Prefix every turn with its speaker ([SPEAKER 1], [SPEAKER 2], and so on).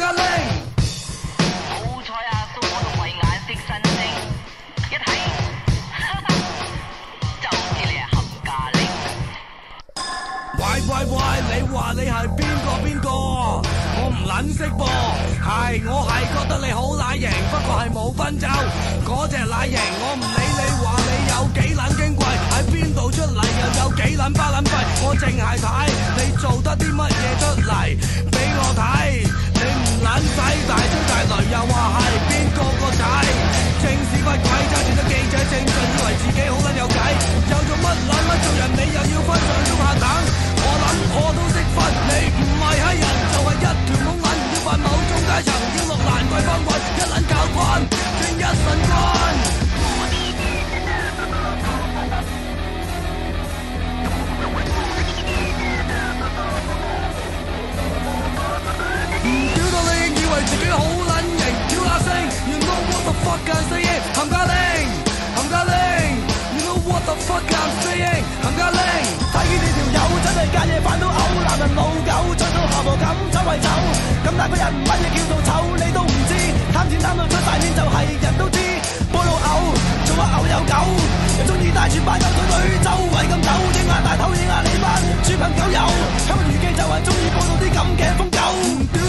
[SPEAKER 1] 加拎。
[SPEAKER 2] 好彩阿蘇我都慧眼識新星，一睇就知你係冚家拎。
[SPEAKER 1] 喂，你話你係邊個？我唔撚識噃，係我係覺得你好乸型，不過係冇分袖嗰隻乸型，我唔理你話你有幾撚矜貴，喺邊度出嚟又有幾撚巴撚廢，我淨係睇你做得啲乜嘢出嚟俾我睇，你唔撚使大吹大擂又話係邊個仔，正屎忽鬼揸住得記者證信，以為自己好撚有計，有做乜撚乜做人你又要分上中下等，我諗我都識分，你唔係閪人就係一條懵撚，要扮某種階層，要落蘭桂坊棍，一撚教訓，正一神棍。屌到你以為自己好撚型，跳下聲 ，You know what the fuck I'm saying， 冚家拎，冚家拎 ，You know what the fuck I'm saying， 冚家拎。
[SPEAKER 3] 睇見你條友真係隔夜飯都嘔，男人老狗吹到下河咁周圍走，咁大個人乜嘢叫做醜你都唔知，貪錢貪到出大面就係人都知，波老牛做乜牛有狗，又中意帶住班狗腿女周圍咁走，影下大頭影下你班豬朋狗友，香港娛記就係中意報道啲咁嘅瘋狗。